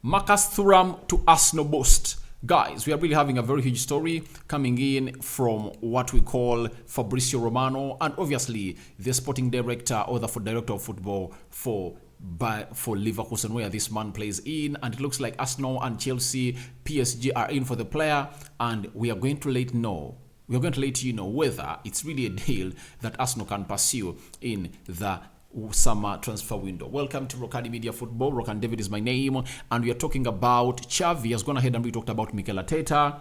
Marcus Thuram to Arsenal boost. Guys, we are really having a very huge story coming in from what we call Fabrizio Romano and obviously the sporting director or the director of football for Leverkusen, where this man plays in, and it looks like Arsenal and Chelsea, PSG are in for the player, and we are going to let you know whether it's really a deal that Arsenal can pursue in the summer transfer window. Welcome to Rokani Media Football. Rokani David is my name, and we are talking about Xavi. Has gone ahead and we talked about Mikel Arteta.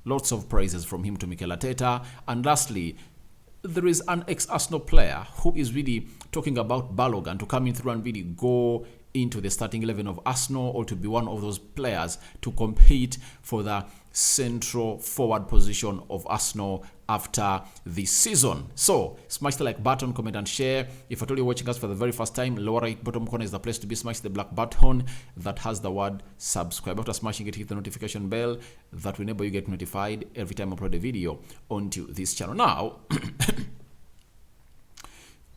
Lots of praises from him to Mikel Arteta. And lastly, there is an ex-Arsenal player who is really talking about Balogun to come in through and really go into the starting 11 of Arsenal, or to be one of those players to compete for the central forward position of Arsenal after this season. So smash the like button, comment and share. If at all you're watching us for the very first time, lower right bottom corner is the place to be. Smash the black button that has the word subscribe. After smashing it, hit the notification bell that will enable you get notified every time I upload a video onto this channel. Now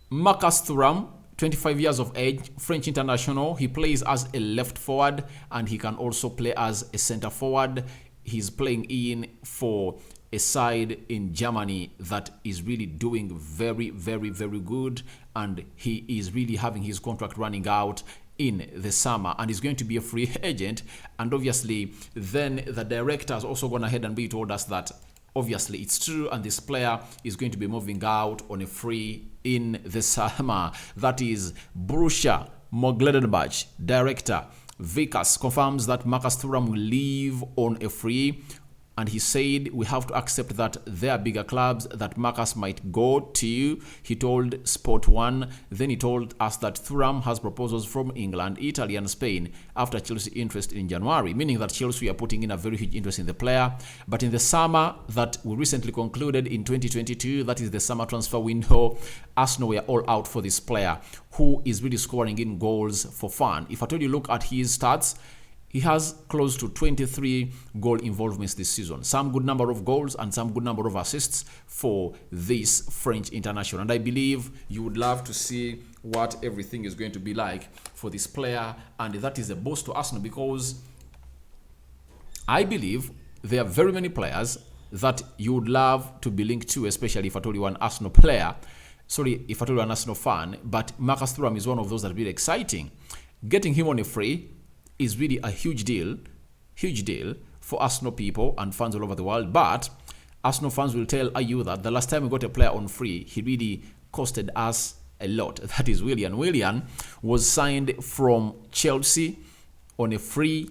Marcus Thuram, 25 years of age, French international. He plays as a left forward and he can also play as a center forward. He's playing in for a side in Germany that is really doing very, very, very good, and he is really having his contract running out in the summer and he's going to be a free agent. And obviously then the director has also gone ahead and told us that obviously it's true, and this player is going to be moving out on a free in the summer. That is Borussia Mönchengladbach director Vikas confirms that Marcus Thuram will leave on a free, and he said we have to accept that there are bigger clubs that Marcus might go to. He told Sport 1. Then he told us that Thuram has proposals from England, Italy and Spain after Chelsea interest in January, meaning that Chelsea are putting in a very huge interest in the player. But in the summer that we recently concluded in 2022, that is the summer transfer window, Arsenal were all out for this player who is really scoring in goals for fun. If I told you look at his stats, he has close to 23 goal involvements this season. Some good number of goals and some good number of assists for this French international. And I believe you would love to see what everything is going to be like for this player. And that is a boost to Arsenal, because I believe there are very many players that you would love to be linked to, especially if I told you an Arsenal player. Sorry, if I told you an Arsenal fan. But Marcus Thuram is one of those that are really exciting. Getting him on a free is really a huge deal for Arsenal people and fans all over the world. But Arsenal fans will tell you that the last time we got a player on free, he really costed us a lot. That is Willian. Willian was signed from Chelsea on a free,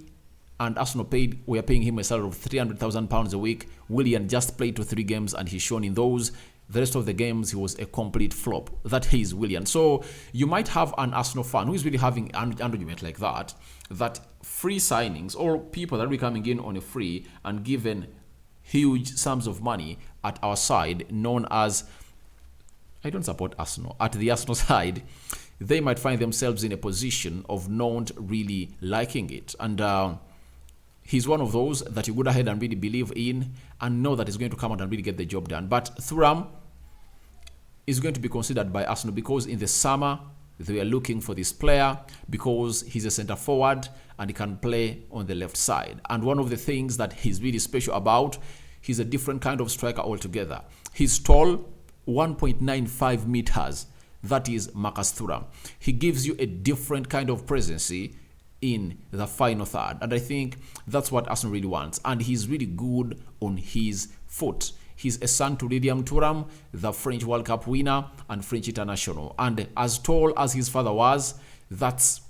and Arsenal we are paying him a salary of £300,000 a week. Willian just played 3 games and he's shown in those. The rest of the games, he was a complete flop. That is Willian. So you might have an Arsenal fan who is really having an argument like that free signings or people that are coming in on a free and given huge sums of money at our side, known as, I don't support Arsenal, at the Arsenal side, they might find themselves in a position of not really liking it. And he's one of those that you go ahead and really believe in and know that he's going to come out and really get the job done. But Thuram is going to be considered by Arsenal because in the summer they are looking for this player because he's a center forward and he can play on the left side. And one of the things that he's really special about, he's a different kind of striker altogether. He's tall, 1.95 meters. That is Marcus Thuram. He gives you a different kind of presence in the final third, and I think that's what Arsenal really wants. And he's really good on his foot. He's a son to Thuram, the French World Cup winner and French international. And as tall as his father was, that's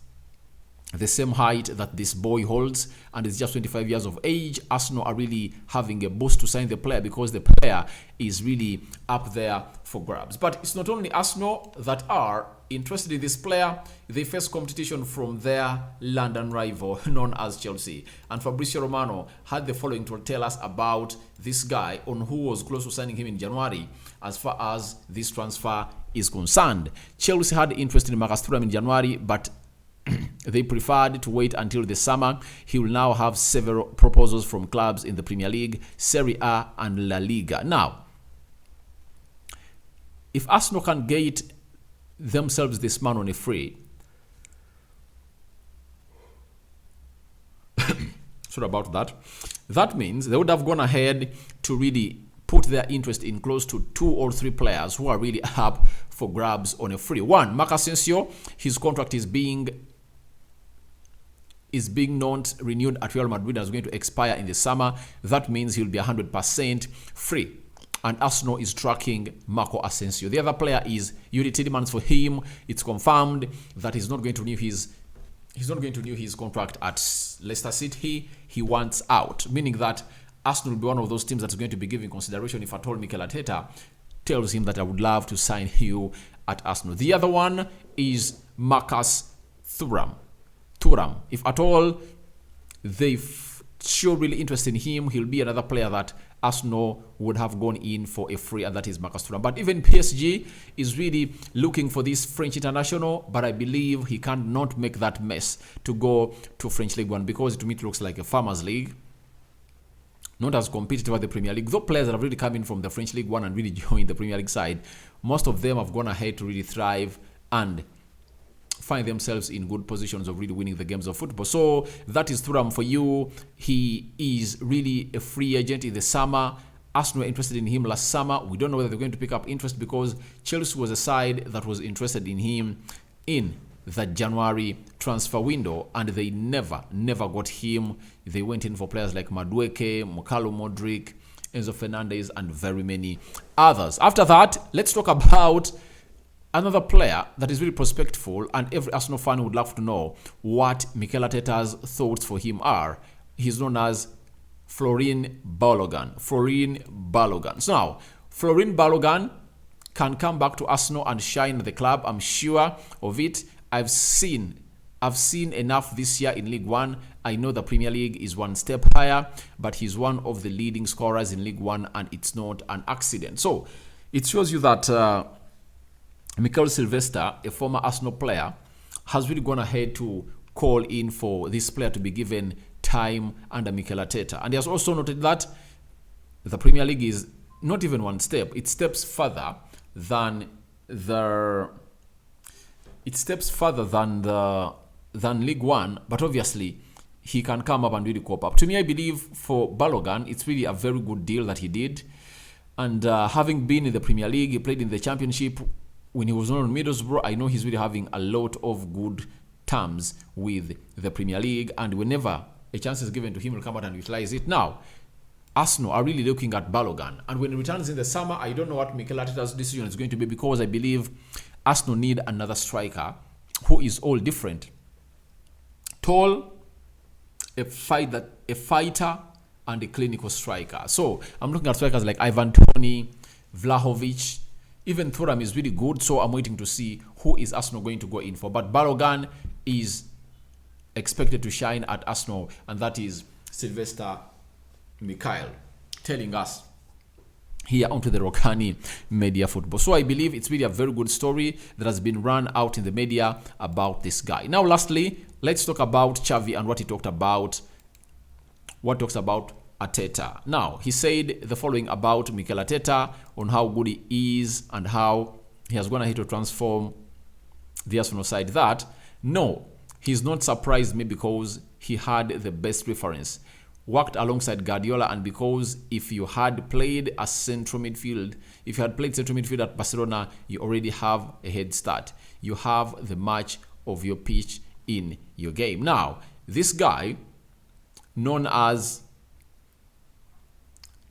the same height that this boy holds, and is just 25 years of age. Arsenal are really having a boost to sign the player because the player is really up there for grabs. But it's not only Arsenal that are interested in this player. They face competition from their London rival known as Chelsea. And Fabrizio Romano had the following to tell us about this guy on who was close to signing him in January as far as this transfer is concerned. Chelsea had interest in Marcus Thuram in January, but they preferred to wait until the summer. He will now have several proposals from clubs in the Premier League, Serie A and La Liga. Now, if Arsenal can get themselves this man on a free, Sorry about that. That means they would have gone ahead to really put their interest in close to 2 or 3 players who are really up for grabs on a free. One, Marc Asensio, his contract is being not renewed at Real Madrid and is going to expire in the summer. That means he'll be 100% free. And Arsenal is tracking Marco Asensio. The other player is Yuri Tielemans. For him, it's confirmed that he's not going to renew his contract at Leicester City. He wants out, meaning that Arsenal will be one of those teams that's going to be giving consideration if at all Mikel Arteta tells him that I would love to sign you at Arsenal. The other one is Marcus Thuram. If at all they show really interest in him, he'll be another player that Arsenal would have gone in for a free, and that is Marcus Thuram. But even PSG is really looking for this French international, but I believe he cannot make that mess to go to French League One, because to me it looks like a farmers league, not as competitive as the Premier League. Though players that have really come in from the French League One and really joined the Premier League side, most of them have gone ahead to really thrive and find themselves in good positions of really winning the games of football. So that is Thuram for you. He is really a free agent in the summer. Arsenal were interested in him last summer. We don't know whether they're going to pick up interest, because Chelsea was a side that was interested in him in the January transfer window, and they never got him. They went in for players like Madueke, Mokalo Modric, Enzo Fernandez, and very many others. After that, let's talk about another player that is really prospectful, and every Arsenal fan would love to know what Mikel Arteta's thoughts for him are. He's known as Florin Balogun. So now, Florin Balogun can come back to Arsenal and shine at the club. I'm sure of it. I've seen enough this year in League One. I know the Premier League is one step higher, but he's one of the leading scorers in League One, and it's not an accident. So it shows you that Mikel Sylvester, a former Arsenal player, has really gone ahead to call in for this player to be given time under Mikel Arteta. And he has also noted that the Premier League is not even one step. It steps further than League One, but obviously he can come up and really cope up. To me, I believe for Balogun, it's really a very good deal that he did. And having been in the Premier League, he played in the Championship when he was on Middlesbrough. I know he's really having a lot of good terms with the Premier League, and whenever a chance is given to him, he'll come out and utilize it. Now, Arsenal are really looking at Balogun, and when he returns in the summer, I don't know what Mikel Arteta's decision is going to be, because I believe Arsenal need another striker who is all different. Tall, a fighter, and a clinical striker. So I'm looking at strikers like Ivan Toney, Vlahovic. Even Thuram is really good, so I'm waiting to see who is Arsenal going to go in for. But Balogun is expected to shine at Arsenal, and that is Sylvester Mikel telling us here onto the Rokani Media Football. So I believe it's really a very good story that has been run out in the media about this guy. Now, lastly, let's talk about Xavi and what he talked about. What talks about Arteta. Now, he said the following about Mikel Arteta on how good he is and how he has gone ahead to transform the Arsenal side. That, no, he's not surprised me because he had the best reference. Worked alongside Guardiola, and because if you had played a central midfield, if you had played central midfield at Barcelona, you already have a head start. You have the match of your pitch in your game. Now, this guy, known as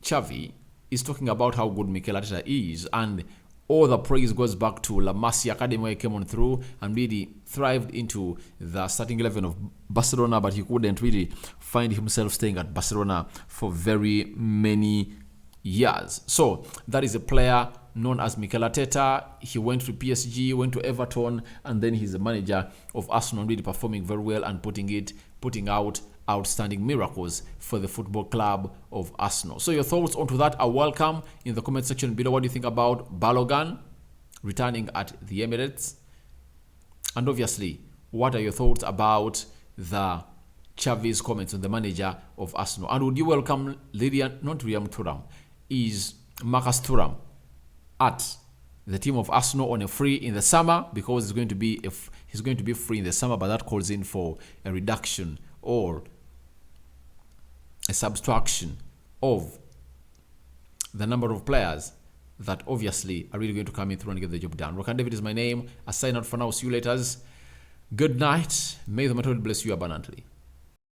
Xavi, is talking about how good Mikel Arteta is, and all the praise goes back to La Masia Academy, where he came on through and really thrived into the starting 11 of Barcelona, but he couldn't really find himself staying at Barcelona for very many years. So that is a player known as Mikel Arteta. He went to PSG, went to Everton, and then he's the manager of Arsenal, really performing very well and putting out outstanding miracles for the football club of Arsenal. So your thoughts onto that are welcome in the comment section below. What do you think about Balogun returning at the Emirates? And obviously, what are your thoughts about the Xavi's comments on the manager of Arsenal? And would you welcome Thuram, is Marcus Thuram at the team of Arsenal on a free in the summer, because he's going to be free in the summer, but that calls in for a reduction or a subtraction of the number of players that obviously are really going to come in through and get the job done. Rokani David is my name. I sign out for now. See you later. Good night. May the Lord bless you abundantly.